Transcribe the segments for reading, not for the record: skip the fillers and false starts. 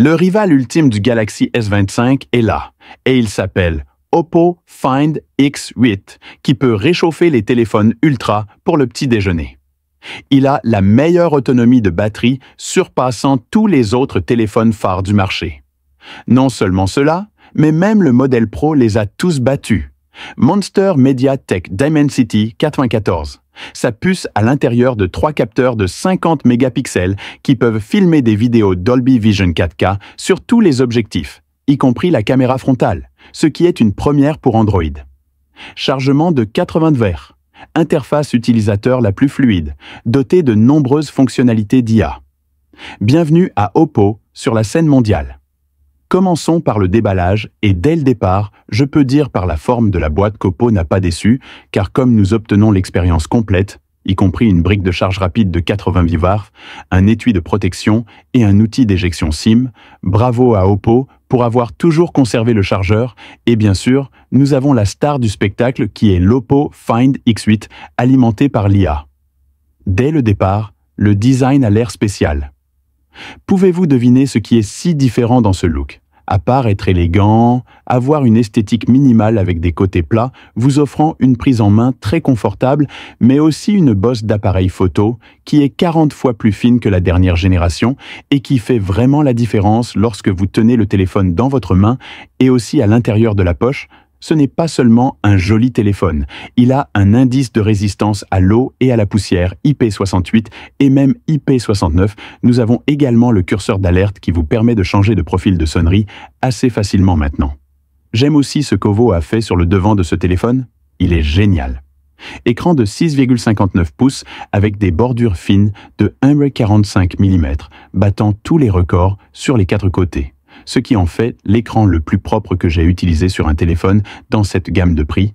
Le rival ultime du Galaxy S25 est là, et il s'appelle Oppo Find X8, qui peut réchauffer les téléphones ultra pour le petit déjeuner. Il a la meilleure autonomie de batterie, surpassant tous les autres téléphones phares du marché. Non seulement cela, mais même le modèle Pro les a tous battus. Monster MediaTek Dimensity 94. Sa puce à l'intérieur de 3 capteurs de 50 mégapixels qui peuvent filmer des vidéos Dolby Vision 4K sur tous les objectifs, y compris la caméra frontale, ce qui est une première pour Android. Chargement de 80 W. Interface utilisateur la plus fluide, dotée de nombreuses fonctionnalités d'IA. Bienvenue à Oppo sur la scène mondiale. Commençons par le déballage et dès le départ, je peux dire par la forme de la boîte qu'Oppo n'a pas déçu, car comme nous obtenons l'expérience complète, y compris une brique de charge rapide de 88 watts, un étui de protection et un outil d'éjection SIM, bravo à Oppo pour avoir toujours conservé le chargeur et bien sûr, nous avons la star du spectacle qui est l'Oppo Find X8 alimenté par l'IA. Dès le départ, le design a l'air spécial. Pouvez-vous deviner ce qui est si différent dans ce look? À part être élégant, avoir une esthétique minimale avec des côtés plats, vous offrant une prise en main très confortable, mais aussi une bosse d'appareil photo qui est 40 fois plus fine que la dernière génération et qui fait vraiment la différence lorsque vous tenez le téléphone dans votre main et aussi à l'intérieur de la poche. Ce n'est pas seulement un joli téléphone, il a un indice de résistance à l'eau et à la poussière IP68 et même IP69. Nous avons également le curseur d'alerte qui vous permet de changer de profil de sonnerie assez facilement maintenant. J'aime aussi ce qu'Oppo a fait sur le devant de ce téléphone, il est génial. Écran de 6,59 pouces avec des bordures fines de 1,45 mm, battant tous les records sur les 4 côtés. Ce qui en fait l'écran le plus propre que j'ai utilisé sur un téléphone dans cette gamme de prix.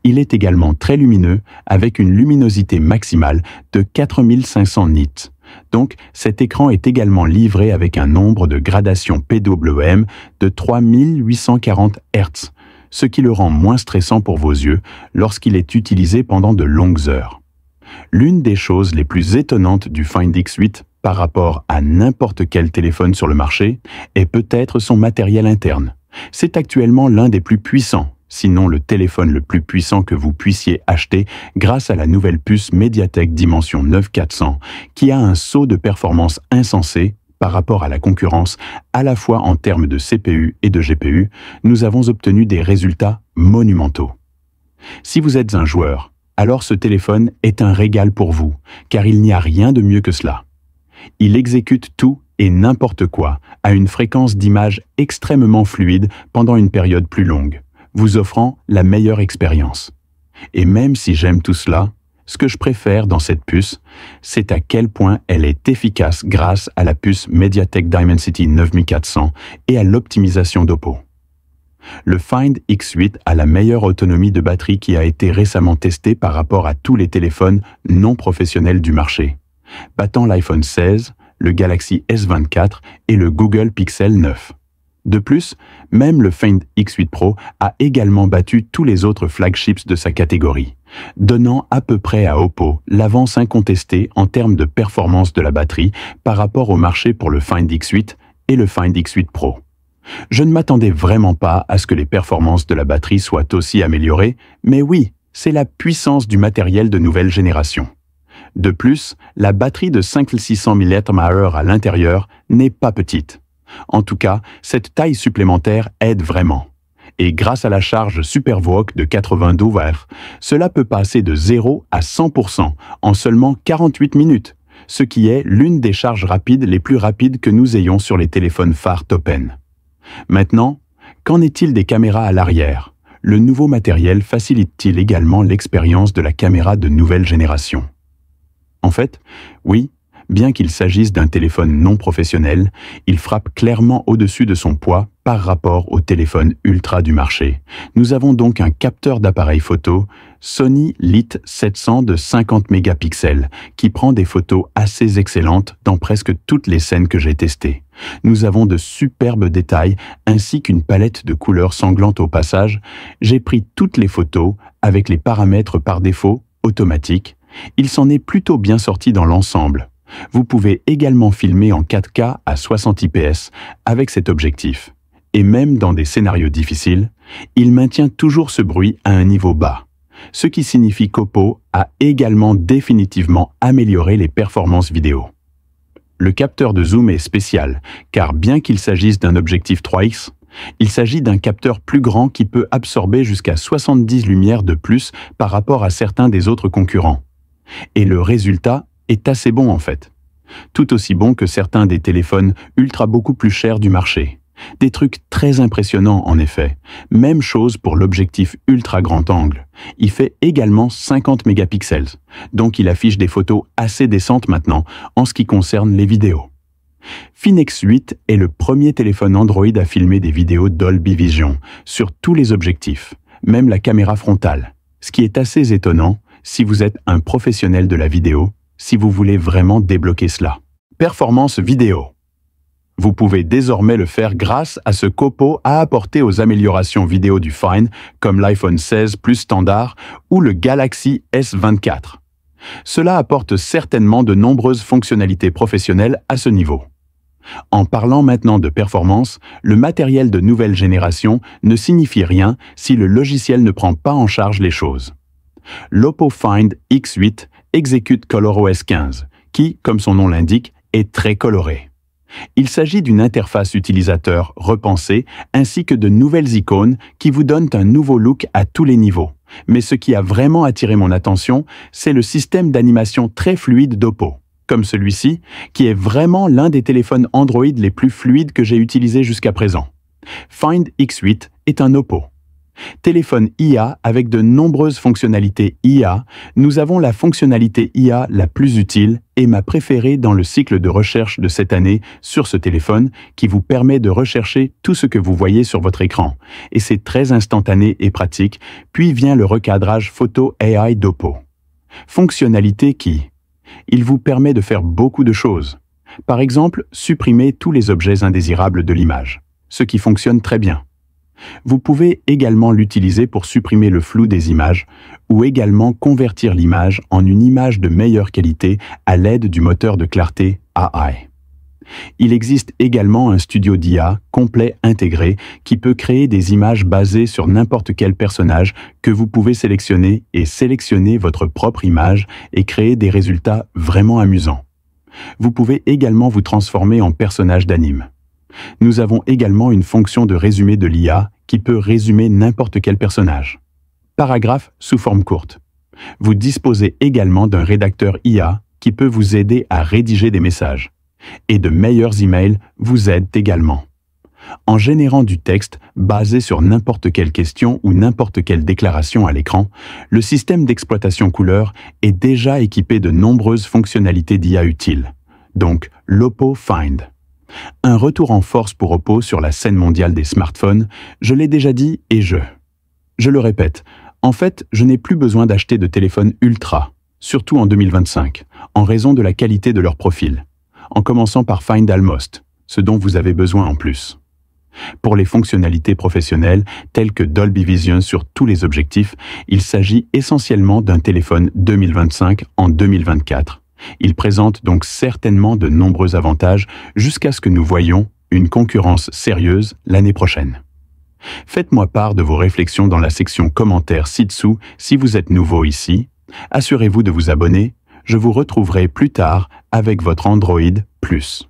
Il est également très lumineux avec une luminosité maximale de 4500 nits. Donc, cet écran est également livré avec un nombre de gradations PWM de 3840 Hz, ce qui le rend moins stressant pour vos yeux lorsqu'il est utilisé pendant de longues heures. L'une des choses les plus étonnantes du Find X8 par rapport à n'importe quel téléphone sur le marché est peut-être son matériel interne. C'est actuellement l'un des plus puissants, sinon le téléphone le plus puissant que vous puissiez acheter grâce à la nouvelle puce MediaTek Dimensity 9400 qui a un saut de performance insensé par rapport à la concurrence, à la fois en termes de CPU et de GPU. Nous avons obtenu des résultats monumentaux. Si vous êtes un joueur, alors ce téléphone est un régal pour vous, car il n'y a rien de mieux que cela. Il exécute tout et n'importe quoi à une fréquence d'image extrêmement fluide pendant une période plus longue, vous offrant la meilleure expérience. Et même si j'aime tout cela, ce que je préfère dans cette puce, c'est à quel point elle est efficace grâce à la puce MediaTek Dimensity 9400 et à l'optimisation d'Oppo. Le Find X8 a la meilleure autonomie de batterie qui a été récemment testée par rapport à tous les téléphones non professionnels du marché, battant l'iPhone 16, le Galaxy S24 et le Google Pixel 9. De plus, même le Find X8 Pro a également battu tous les autres flagships de sa catégorie, donnant à peu près à Oppo l'avance incontestée en termes de performance de la batterie par rapport au marché pour le Find X8 et le Find X8 Pro. Je ne m'attendais vraiment pas à ce que les performances de la batterie soient aussi améliorées, mais oui, c'est la puissance du matériel de nouvelle génération. De plus, la batterie de 5600 mAh à l'intérieur n'est pas petite. En tout cas, cette taille supplémentaire aide vraiment. Et grâce à la charge SuperVOOC de 92 watts, cela peut passer de 0 à 100% en seulement 48 minutes, ce qui est l'une des charges rapides les plus rapides que nous ayons sur les téléphones phares top-end. Maintenant, qu'en est-il des caméras à l'arrière? Le nouveau matériel facilite-t-il également l'expérience de la caméra de nouvelle génération? En fait, oui, bien qu'il s'agisse d'un téléphone non professionnel, il frappe clairement au-dessus de son poids par rapport au téléphone ultra du marché. Nous avons donc un capteur d'appareil photo Sony LIT 700 de 50 mégapixels qui prend des photos assez excellentes dans presque toutes les scènes que j'ai testées. Nous avons de superbes détails ainsi qu'une palette de couleurs sanglantes au passage. J'ai pris toutes les photos avec les paramètres par défaut automatiques. Il s'en est plutôt bien sorti dans l'ensemble. Vous pouvez également filmer en 4K à 60 IPS avec cet objectif. Et même dans des scénarios difficiles, il maintient toujours ce bruit à un niveau bas, ce qui signifie qu'Oppo a également définitivement amélioré les performances vidéo. Le capteur de zoom est spécial, car bien qu'il s'agisse d'un objectif 3x, il s'agit d'un capteur plus grand qui peut absorber jusqu'à 70 lumières de plus par rapport à certains des autres concurrents. Et le résultat est assez bon en fait. Tout aussi bon que certains des téléphones ultra beaucoup plus chers du marché. Des trucs très impressionnants en effet. Même chose pour l'objectif ultra grand angle. Il fait également 50 mégapixels, donc il affiche des photos assez décentes maintenant en ce qui concerne les vidéos. Finex 8 est le premier téléphone Android à filmer des vidéos Dolby Vision sur tous les objectifs, même la caméra frontale, ce qui est assez étonnant si vous êtes un professionnel de la vidéo, si vous voulez vraiment débloquer cela. Performance vidéo. Vous pouvez désormais le faire grâce à ce qu'Oppo a apporté aux améliorations vidéo du Find, comme l'iPhone 16 Plus standard ou le Galaxy S24. Cela apporte certainement de nombreuses fonctionnalités professionnelles à ce niveau. En parlant maintenant de performance, le matériel de nouvelle génération ne signifie rien si le logiciel ne prend pas en charge les choses. L'Oppo Find X8 exécute ColorOS 15, qui, comme son nom l'indique, est très coloré. Il s'agit d'une interface utilisateur repensée ainsi que de nouvelles icônes qui vous donnent un nouveau look à tous les niveaux. Mais ce qui a vraiment attiré mon attention, c'est le système d'animation très fluide d'Oppo, comme celui-ci, qui est vraiment l'un des téléphones Android les plus fluides que j'ai utilisés jusqu'à présent. Find X8 est un Oppo. Téléphone IA avec de nombreuses fonctionnalités IA, nous avons la fonctionnalité IA la plus utile et ma préférée dans le cycle de recherche de cette année sur ce téléphone qui vous permet de rechercher tout ce que vous voyez sur votre écran. Et c'est très instantané et pratique, puis vient le recadrage photo AI d'Oppo. Fonctionnalité qui, il vous permet de faire beaucoup de choses. Par exemple, supprimer tous les objets indésirables de l'image, ce qui fonctionne très bien. Vous pouvez également l'utiliser pour supprimer le flou des images ou également convertir l'image en une image de meilleure qualité à l'aide du moteur de clarté AI. Il existe également un studio d'IA complet intégré qui peut créer des images basées sur n'importe quel personnage que vous pouvez sélectionner et sélectionner votre propre image et créer des résultats vraiment amusants. Vous pouvez également vous transformer en personnage d'anime. Nous avons également une fonction de résumé de l'IA qui peut résumer n'importe quel personnage. Paragraphe sous forme courte. Vous disposez également d'un rédacteur IA qui peut vous aider à rédiger des messages. Et de meilleurs emails vous aident également. En générant du texte basé sur n'importe quelle question ou n'importe quelle déclaration à l'écran, le système d'exploitation couleur est déjà équipé de nombreuses fonctionnalités d'IA utiles. Donc, l'Oppo Find. Un retour en force pour Oppo sur la scène mondiale des smartphones, je l'ai déjà dit et je le répète, en fait, je n'ai plus besoin d'acheter de téléphone ultra, surtout en 2025, en raison de la qualité de leur profil, en commençant par Find Almost, ce dont vous avez besoin en plus. Pour les fonctionnalités professionnelles, telles que Dolby Vision sur tous les objectifs, il s'agit essentiellement d'un téléphone 2025 en 2024. Il présente donc certainement de nombreux avantages jusqu'à ce que nous voyions une concurrence sérieuse l'année prochaine. Faites-moi part de vos réflexions dans la section commentaires ci-dessous si vous êtes nouveau ici. Assurez-vous de vous abonner. Je vous retrouverai plus tard avec votre Android Plus.